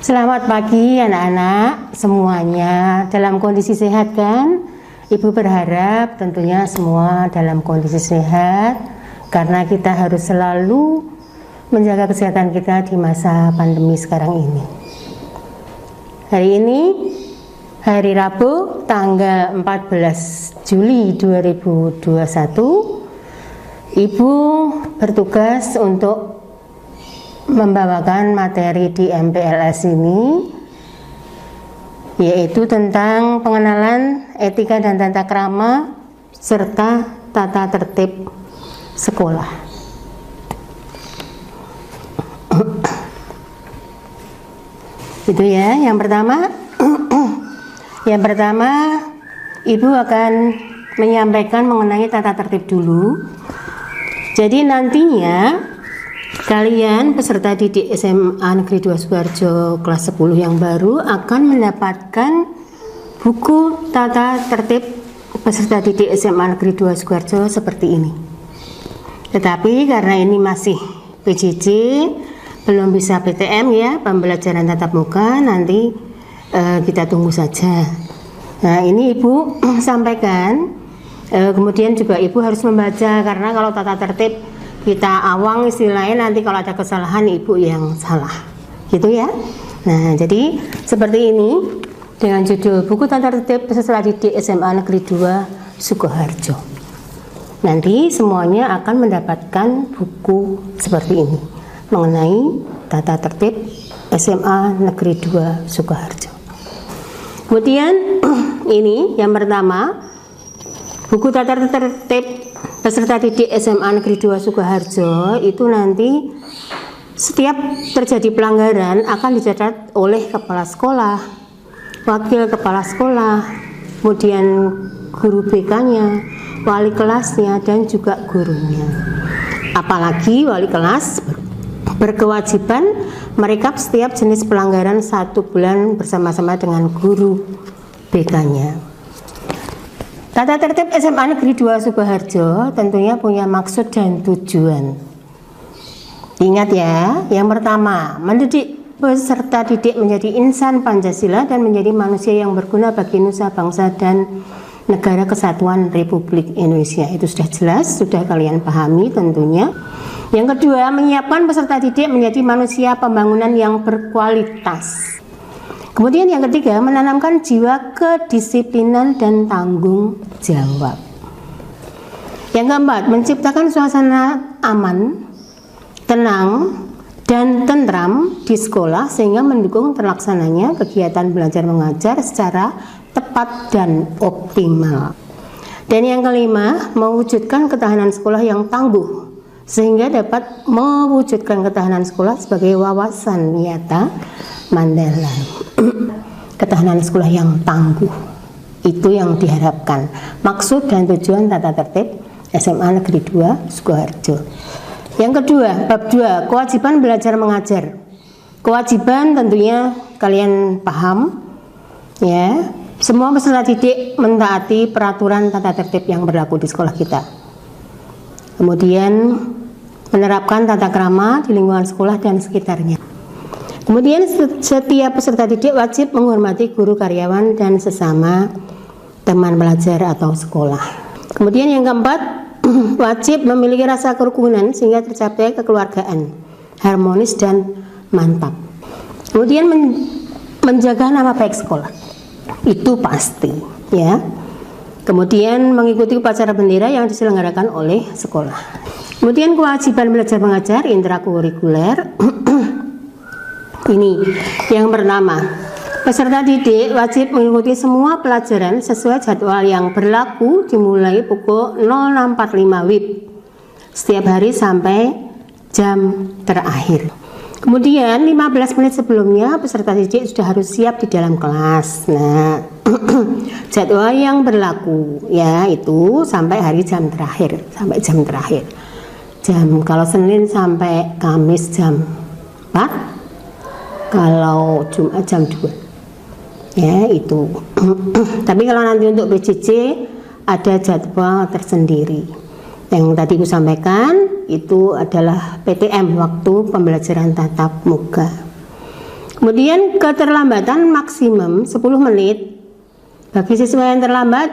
Selamat pagi anak-anak semuanya, dalam kondisi sehat kan? Ibu berharap tentunya semua dalam kondisi sehat, karena kita harus selalu menjaga kesehatan kita di masa pandemi sekarang ini. Hari ini hari Rabu tanggal 14 Juli 2021, Ibu bertugas untuk membawakan materi di MPLS ini, yaitu tentang pengenalan etika dan tata krama serta tata tertib sekolah. Itu ya, yang pertama. Yang pertama, Ibu akan menyampaikan mengenai tata tertib dulu. Jadi nantinya kalian peserta didik SMA Negeri 2 Sukoharjo kelas 10 yang baru akan mendapatkan buku tata tertib peserta didik SMA Negeri 2 Sukoharjo seperti ini. Tetapi karena ini masih PJJ, belum bisa PTM ya, pembelajaran tatap muka, nanti kita tunggu saja. Nah, ini Ibu sampaikan. Kemudian juga Ibu harus membaca, karena kalau tata tertib kita awang istilahnya, nanti kalau ada kesalahan Ibu yang salah, gitu ya. Nah, jadi seperti ini dengan judul buku tata tertib peserta didik SMA Negeri 2 Sukoharjo. Nanti semuanya akan mendapatkan buku seperti ini mengenai tata tertib SMA Negeri 2 Sukoharjo. Kemudian ini yang pertama, buku tata tertib peserta didik SMA Negeri 2 Sukoharjo itu nanti setiap terjadi pelanggaran akan dicatat oleh kepala sekolah, wakil kepala sekolah, kemudian guru BK-nya, wali kelasnya, dan juga gurunya. Apalagi wali kelas berkewajiban merekap setiap jenis pelanggaran 1 bulan bersama-sama dengan guru BK-nya. Tata tertib SMA Negeri 2 Sukoharjo tentunya punya maksud dan tujuan. Ingat ya, yang pertama, mendidik peserta didik menjadi insan Pancasila dan menjadi manusia yang berguna bagi nusa bangsa dan negara kesatuan Republik Indonesia. Itu sudah jelas, sudah kalian pahami tentunya. Yang kedua, menyiapkan peserta didik menjadi manusia pembangunan yang berkualitas. Kemudian yang ketiga, menanamkan jiwa kedisiplinan dan tanggung jawab. Yang keempat, menciptakan suasana aman, tenang, dan tentram di sekolah sehingga mendukung terlaksananya kegiatan belajar mengajar secara tepat dan optimal. Dan yang kelima, mewujudkan ketahanan sekolah yang tangguh sehingga dapat mewujudkan ketahanan sekolah sebagai wawasan nyata Mandala. Ketahanan sekolah yang tangguh, itu yang diharapkan. Maksud dan tujuan tata tertib SMA Negeri 2 Sukoharjo. Yang kedua, bab 2, kewajiban belajar mengajar. Kewajiban tentunya kalian paham ya. Semua peserta didik mentaati peraturan tata tertib yang berlaku di sekolah kita. Kemudian menerapkan tata krama di lingkungan sekolah dan sekitarnya. Kemudian setiap peserta didik wajib menghormati guru, karyawan, dan sesama teman belajar atau sekolah. Kemudian yang keempat, wajib memiliki rasa kerukunan sehingga tercapai kekeluargaan harmonis dan mantap. Kemudian menjaga nama baik sekolah, itu pasti ya. Kemudian mengikuti upacara bendera yang diselenggarakan oleh sekolah. Kemudian kewajiban belajar mengajar intrakurikuler. Ini yang pertama, peserta didik wajib mengikuti semua pelajaran sesuai jadwal yang berlaku dimulai pukul 06.45 WIB setiap hari sampai jam terakhir. Kemudian 15 menit sebelumnya peserta didik sudah harus siap di dalam kelas. Nah, jadwal yang berlaku ya itu sampai hari jam terakhir, kalau Senin sampai Kamis jam 4, kalau Jumat jam 2 ya itu. Tapi kalau nanti untuk PJJ ada jadwal tersendiri. Yang tadi aku sampaikan itu adalah PTM, waktu pembelajaran tatap muka. Kemudian keterlambatan maksimum 10 menit. Bagi siswa yang terlambat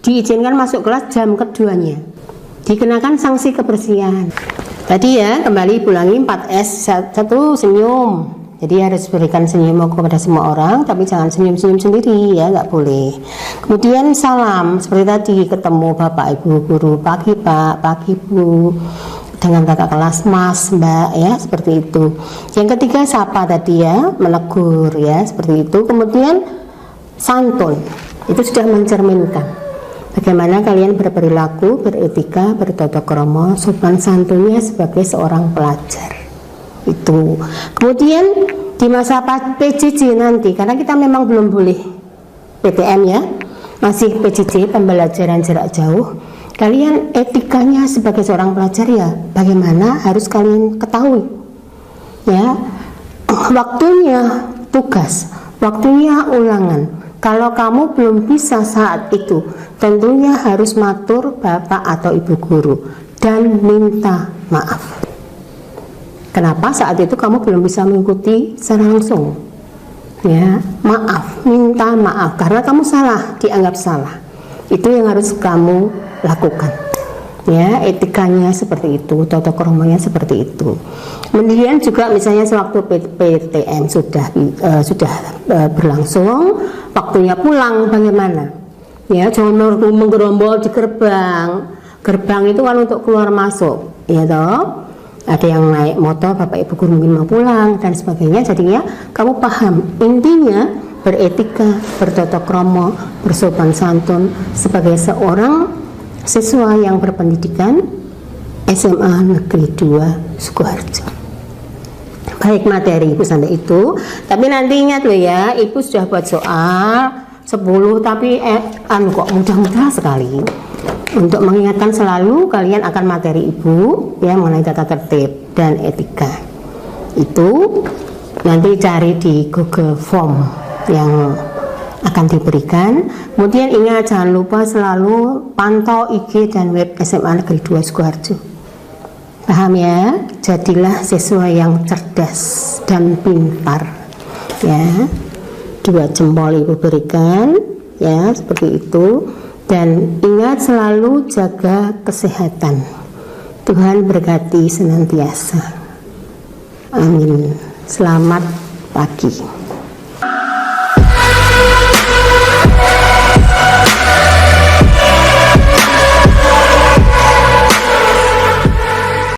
diizinkan masuk kelas jam keduanya. Dikenakan sanksi kebersihan. Tadi ya, kembali ulangi 4S. 1, senyum. Jadi harus berikan senyum kepada semua orang, tapi jangan senyum-senyum sendiri ya, nggak boleh. Kemudian salam, seperti tadi, ketemu Bapak Ibu guru, pagi Pak, pagi Bu, dengan kakak kelas Mas, Mbak ya, seperti itu. Yang ketiga sapa tadi ya, menegur ya, seperti itu. Kemudian santun, itu sudah mencerminkan bagaimana kalian berperilaku, beretika, bertata krama, sopan santunnya sebagai seorang pelajar. Itu. Kemudian di masa PJJ nanti, karena kita memang belum boleh PTM ya, masih PJJ, pembelajaran jarak jauh, kalian etikanya sebagai seorang pelajar ya bagaimana harus kalian ketahui ya, waktunya tugas, waktunya ulangan. Kalau kamu belum bisa saat itu, tentunya harus matur bapak atau ibu guru dan minta maaf. Kenapa saat itu kamu belum bisa mengikuti secara langsung? Ya, maaf, minta maaf karena kamu salah, dianggap salah. Itu yang harus kamu lakukan. Ya, etikanya seperti itu, tata kramanya seperti itu. Kemudian juga misalnya sewaktu PTM sudah berlangsung, waktunya pulang bagaimana? Ya, jangan menggerombol di gerbang. Gerbang itu kan untuk keluar masuk, ya toh. Ada yang naik motor, bapak ibu guru mungkin mau pulang dan sebagainya. Jadinya kamu paham intinya beretika, bertata krama, bersopan santun sebagai seorang siswa yang berpendidikan SMA Negeri 2 Sukoharjo. Baik, materi ibu sampai itu, tapi nanti ingat loh ya, ibu sudah buat soal 10 tapi kok mudah-mudah sekali. Untuk mengingatkan selalu kalian akan materi ibu ya mengenai tata tertib dan etika. Itu nanti cari di Google Form yang akan diberikan. Kemudian ingat, jangan lupa selalu pantau IG dan web SMA Negeri 2 Sukoharjo. Paham ya? Jadilah siswa yang cerdas dan pintar ya. 2 jempol ibu berikan ya, seperti itu. Dan ingat selalu jaga kesehatan. Tuhan berkati senantiasa. Amin. Selamat pagi.